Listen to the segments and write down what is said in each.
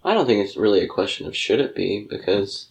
I don't think it's really a question of should it be, because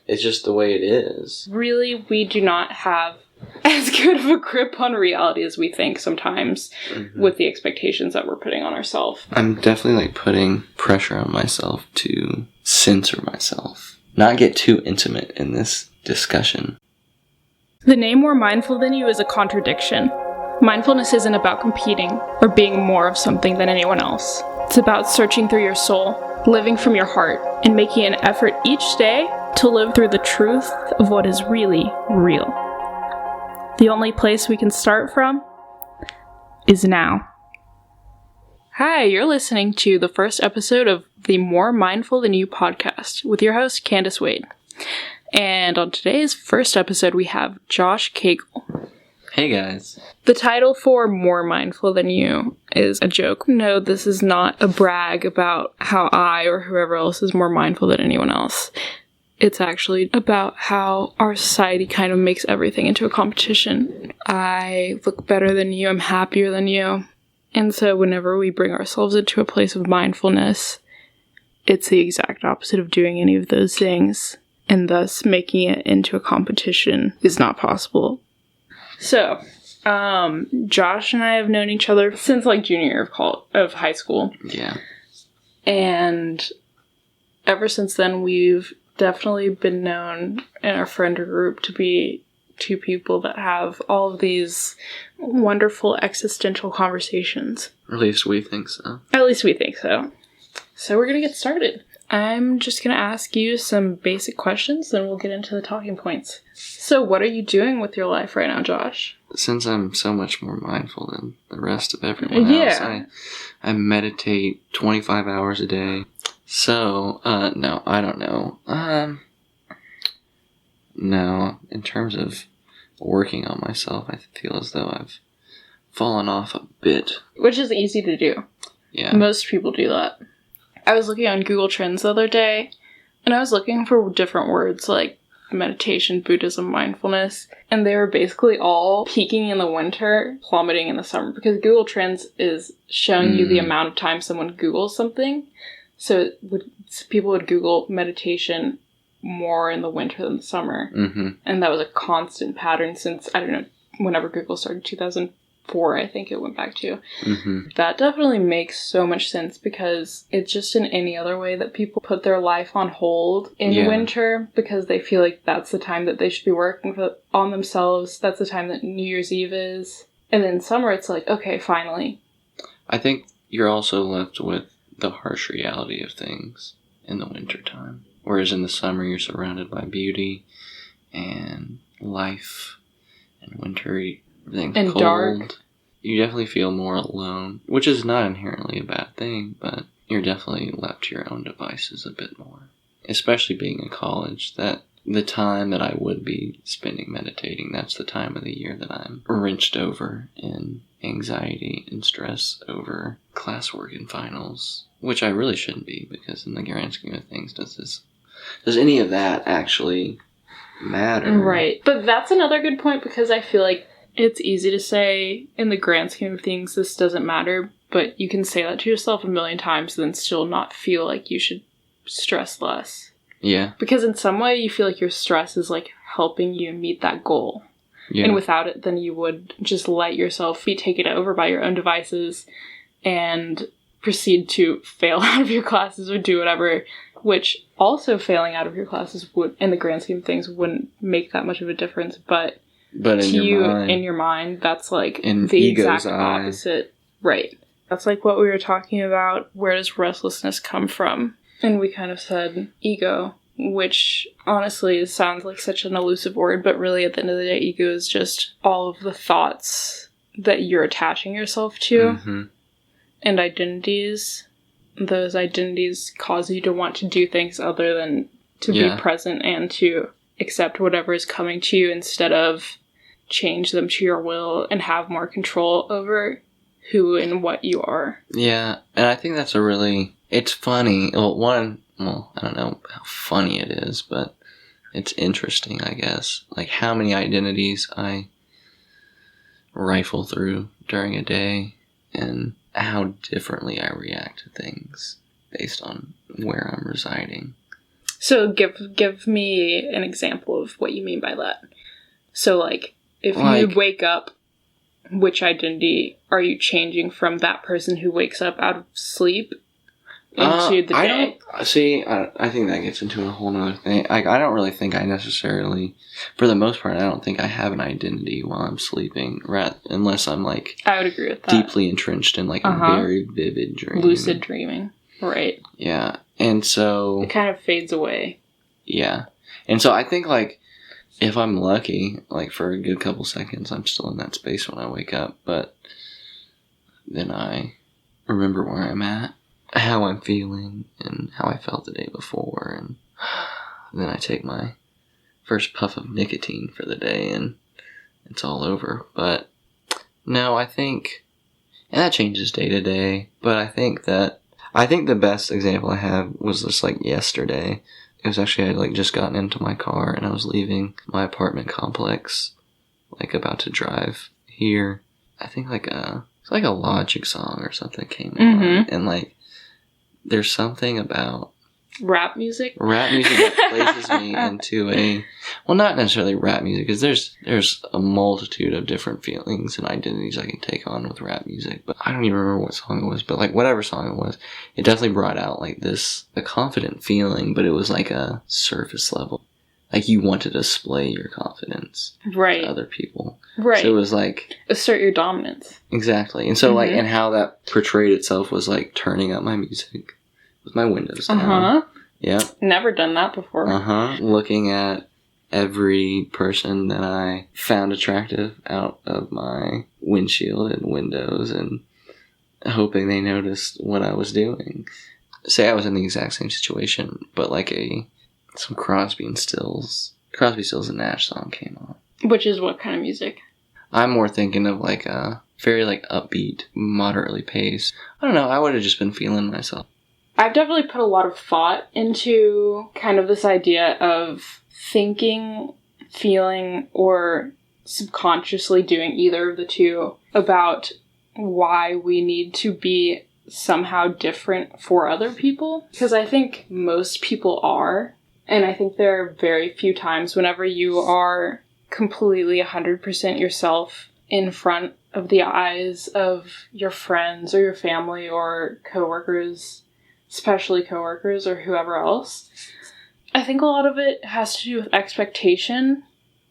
it's just the way it is. Really, we do not have as good of a grip on reality as we think sometimes with the expectations that we're putting on ourselves. I'm definitely like putting pressure on myself to censor myself. Not get too intimate in this discussion. The name More Mindful Than You is a contradiction. Mindfulness isn't about competing or being more of something than anyone else. It's about searching through your soul, living from your heart, and making an effort each day to live through the truth of what is really real. The only place we can start from is now. Hi, you're listening to the first episode of the More Mindful Than You podcast with your host, Candace Wade. And on today's first episode, we have Josh Cagle. Hey guys. The title for More Mindful Than You is a joke. No, this is not a brag about how I or whoever else is more mindful than anyone else. It's actually about how our society kind of makes everything into a competition. I look better than you, I'm happier than you. And so whenever we bring ourselves into a place of mindfulness, it's the exact opposite of doing any of those things. And thus making it into a competition is not possible. So, Josh and I have known each other since like junior year of high school. Yeah. And ever since then, we've definitely been known in our friend group to be two people that have all of these wonderful existential conversations. At least we think so. At least we think so. So we're going to get started. I'm just going to ask you some basic questions, then we'll get into the talking points. So what are you doing with your life right now, Josh? Since I'm so much more mindful than the rest of everyone else, I meditate 25 hours a day. So, no, I don't know. No, in terms of working on myself, I feel as though I've fallen off a bit. Which is easy to do. Yeah. Most people do that. I was looking on Google Trends the other day, and I was looking for different words like meditation, Buddhism, mindfulness, and they were basically all peaking in the winter, plummeting in the summer, because Google Trends is showing you the amount of time someone Googles something. So people would Google meditation more in the winter than the summer. Mm-hmm. And that was a constant pattern since, I don't know, whenever Google started, 2004, I think it went back to. Mm-hmm. That definitely makes so much sense because it's just in any other way that people put their life on hold in winter because they feel like that's the time that they should be working on themselves. That's the time that New Year's Eve is. And then summer, it's like, okay, finally. I think you're also left with the harsh reality of things in the winter time. Whereas in the summer, you're surrounded by beauty and life, and winter, everything's and cold. Dark. You definitely feel more alone, which is not inherently a bad thing, but you're definitely left to your own devices a bit more. Especially being in college, that the time that I would be spending meditating, that's the time of the year that I'm wrenched over in anxiety and stress over classwork and finals, which I really shouldn't be, because in the grand scheme of things, does any of that actually matter? Right. But that's another good point, because I feel like it's easy to say, in the grand scheme of things, this doesn't matter, but you can say that to yourself a million times and then still not feel like you should stress less. Yeah. Because in some way, you feel like your stress is, like, helping you meet that goal. Yeah. And without it, then you would just let yourself be taken over by your own devices and proceed to fail out of your classes or do whatever, which also failing out of your classes would, in the grand scheme of things, wouldn't make that much of a difference, but in your mind, that's like the exact opposite. Right. That's like what we were talking about. Where does restlessness come from? And we kind of said ego, which honestly sounds like such an elusive word, but really at the end of the day, ego is just all of the thoughts that you're attaching yourself to. Mm-hmm. And identities. Those identities cause you to want to do things other than to be present and to accept whatever is coming to you instead of change them to your will and have more control over who and what you are. Yeah, and I think that's it's funny. I don't know how funny it is, but it's interesting, I guess. Like how many identities I rifle through during a day and how differently I react to things. based on where I'm residing. So give me an example of what you mean by that. So, like, if you wake up, which identity are you changing from that person who wakes up out of sleep into the day? I think that gets into a whole nother thing. I don't really think I necessarily, for the most part, I don't think I have an identity while I'm sleeping, unless I'm, like, I would agree with that. Deeply entrenched in, like, a very vivid dream. Lucid dreaming. Right. Yeah. And so... it kind of fades away. Yeah. And so I think, like, if I'm lucky, like, for a good couple seconds, I'm still in that space when I wake up. But then I remember where I'm at, how I'm feeling, and how I felt the day before. And then I take my first puff of nicotine for the day, and it's all over. But no, I think... and that changes day to day. But I think the best example I have was just, like, yesterday. It was actually, I had, like, just gotten into my car, and I was leaving my apartment complex, like, about to drive here. I think, like, it's like a Logic song or something came on, and, like, there's something about... rap music that places me into a... well, not necessarily rap music, because there's a multitude of different feelings and identities I can take on with rap music, but I don't even remember what song it was, but, like, whatever song it was, it definitely brought out, like, a confident feeling, but it was, like, a surface level. Like, you want to display your confidence to other people. Right. So it was, like... assert your dominance. Exactly. And so, like, and how that portrayed itself was, like, turning up my music with my windows down. Yeah. Never done that before. Looking at every person that I found attractive out of my windshield and windows and hoping they noticed what I was doing. Say I was in the exact same situation, but, like, some Crosby, Stills and Nash song came on. Which is what kind of music? I'm more thinking of, like, a very, like, upbeat, moderately paced. I don't know, I would have just been feeling myself. I've definitely put a lot of thought into kind of this idea of thinking, feeling, or subconsciously doing either of the two about why we need to be somehow different for other people. Because I think most people are, and I think there are very few times whenever you are completely 100% yourself in front of the eyes of your friends or your family or coworkers, especially coworkers or whoever else. I think a lot of it has to do with expectation.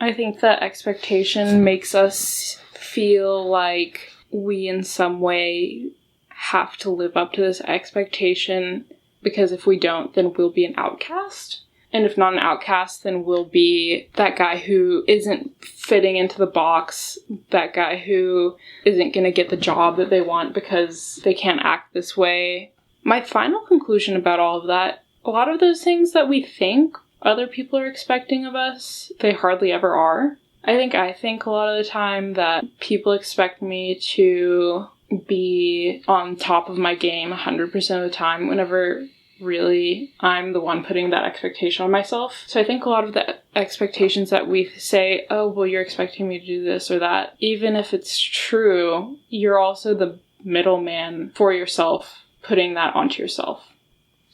I think that expectation makes us feel like we in some way have to live up to this expectation, because if we don't, then we'll be an outcast. And if not an outcast, then we'll be that guy who isn't fitting into the box, that guy who isn't going to get the job that they want because they can't act this way. My final conclusion about all of that, a lot of those things that we think other people are expecting of us, they hardly ever are. I think a lot of the time that people expect me to be on top of my game 100% of the time, whenever really I'm the one putting that expectation on myself. So I think a lot of the expectations that we say, oh, well, you're expecting me to do this or that, even if it's true, you're also the middleman for yourself, putting that onto yourself.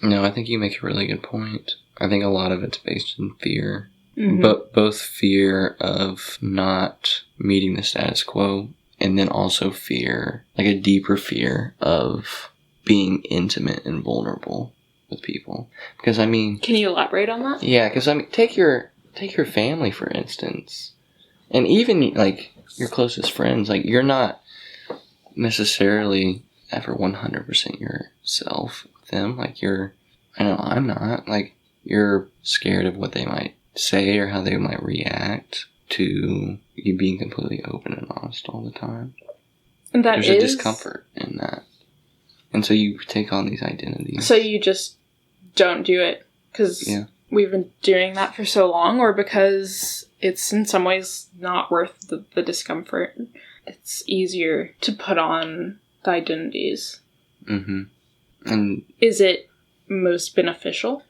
No, I think you make a really good point. I think a lot of it's based in fear. But both fear of not meeting the status quo, and then also fear, like a deeper fear of being intimate and vulnerable with people. Because, I mean... Can you elaborate on that? Yeah, because, I mean, take your family, for instance. And even, like, your closest friends. Like, you're not necessarily ever 100% yourself with them. Like, I know I'm not. Like, you're scared of what they might say or how they might react to you being completely open and honest all the time. And there's a discomfort in that. And so you take on these identities. So you just don't do it because we've been doing that for so long, or because it's in some ways not worth the discomfort. It's easier to put on the identities. And is it most beneficial?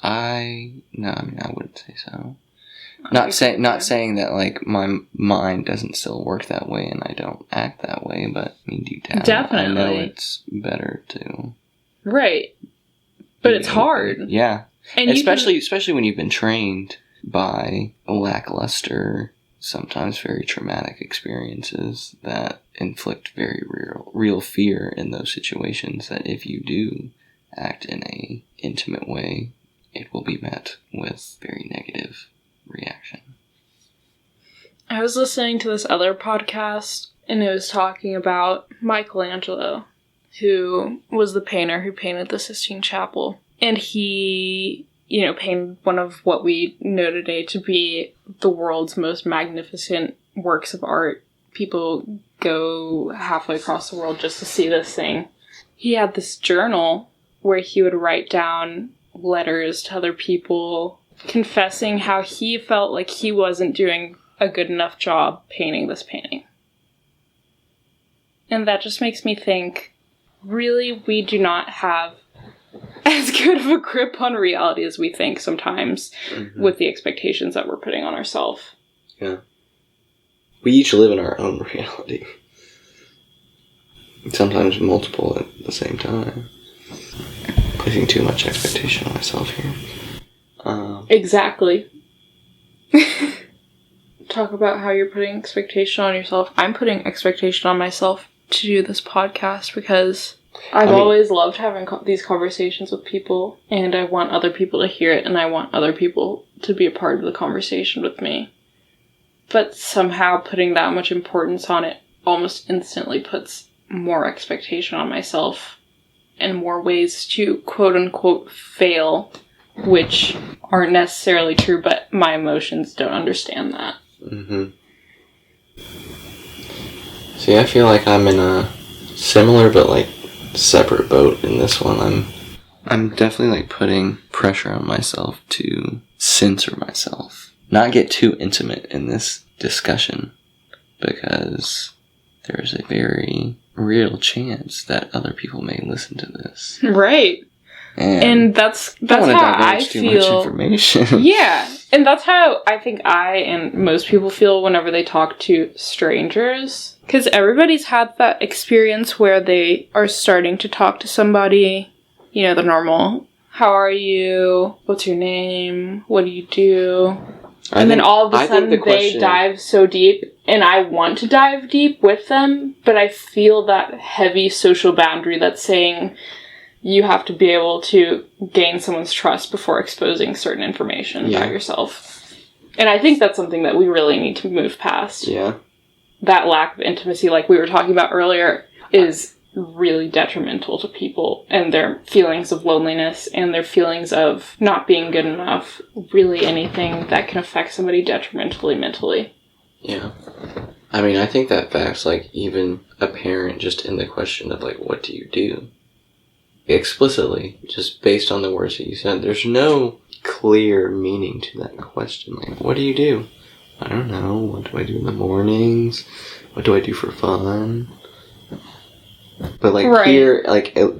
I wouldn't say so. Not saying that, like, my mind doesn't still work that way and I don't act that way, but I mean, deep down, definitely, I know it's better to. Right. But it's hard. Yeah. And especially when you've been trained by lackluster, sometimes very traumatic experiences that inflict very real fear in those situations, that if you do act in a intimate way, it will be met with very negative reaction. I was listening to this other podcast, and it was talking about Michelangelo, who was the painter who painted the Sistine Chapel. And he, painted one of what we know today to be the world's most magnificent works of art. People go halfway across the world just to see this thing. He had this journal where he would write down letters to other people confessing how he felt like he wasn't doing a good enough job painting this painting. And that just makes me think, really, we do not have as good of a grip on reality as we think sometimes with the expectations that we're putting on ourselves. Yeah. We each live in our own reality. Sometimes multiple at the same time. Putting too much expectation on myself here. Exactly. Talk about how you're putting expectation on yourself. I'm putting expectation on myself to do this podcast because I've always loved having these conversations with people, and I want other people to hear it, and I want other people to be a part of the conversation with me. But somehow putting that much importance on it almost instantly puts more expectation on myself and more ways to quote-unquote fail, which aren't necessarily true, but my emotions don't understand that. See, I feel like I'm in a similar but separate boat in this one. I'm definitely putting pressure on myself to censor myself, not get too intimate in this discussion, because there's a very real chance that other people may listen to this. Right. And that's how I feel. Too much information. Yeah. And that's how I think I and most people feel whenever they talk to strangers. Because everybody's had that experience where they are starting to talk to somebody, the normal, how are you? What's your name? What do you do? And then all of a sudden they dive so deep, and I want to dive deep with them, but I feel that heavy social boundary that's saying you have to be able to gain someone's trust before exposing certain information about yourself. And I think that's something that we really need to move past. Yeah. That lack of intimacy, like we were talking about earlier, is really detrimental to people and their feelings of loneliness and their feelings of not being good enough. Really anything that can affect somebody detrimentally mentally. Yeah. I think that fact's even apparent just in the question of what do you do? Explicitly, just based on the words that you said. There's no clear meaning to that question. What do you do? I don't know. What do I do in the mornings? What do I do for fun? But here,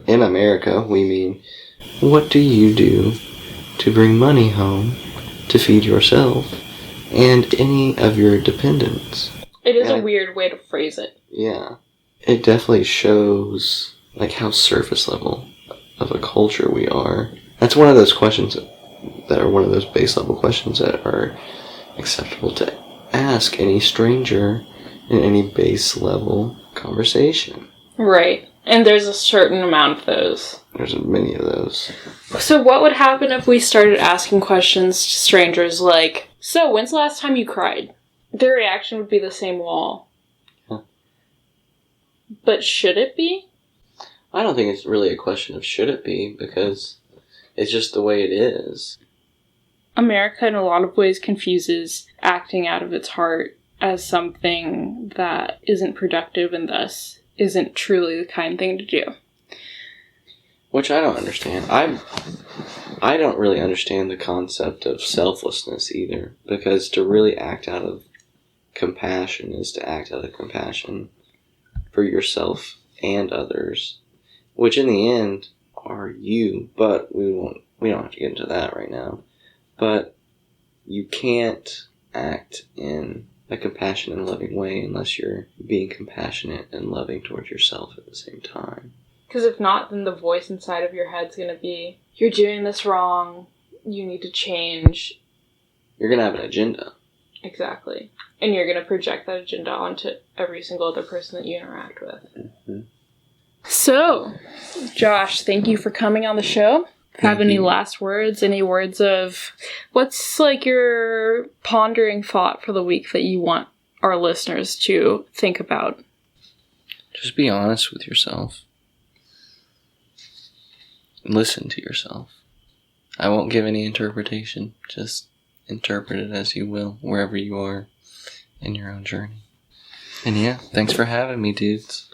in America, we mean, what do you do to bring money home to feed yourself and any of your dependents? It is a weird way to phrase it. Yeah. It definitely shows how surface level of a culture we are. That's one of those questions that are one of those base level questions that are acceptable to ask any stranger in any base level conversation. Right. And there's a certain amount of those. There's many of those. So what would happen if we started asking questions to strangers like, so when's the last time you cried? Their reaction would be the same wall. Huh. But should it be? I don't think it's really a question of should it be, because it's just the way it is. America in a lot of ways confuses acting out of its heart as something that isn't productive and thus isn't truly the kind thing to do. Which I don't understand. I don't really understand the concept of selflessness either, because to really act out of compassion is to act out of compassion for yourself and others, which in the end are you, but we don't have to get into that right now. But you can't act in a compassionate and loving way unless you're being compassionate and loving towards yourself at the same time. Because if not, then the voice inside of your head's going to be, you're doing this wrong, you need to change. You're going to have an agenda. Exactly. And you're going to project that agenda onto every single other person that you interact with. Mm-hmm. So, Josh, thank you for coming on the show. Have any last words? Any words of what's like your pondering thought for the week that you want our listeners to think about? Just be honest with yourself. Listen to yourself. I won't give any interpretation. Just interpret it as you will, wherever you are in your own journey. And yeah, thanks for having me, dudes.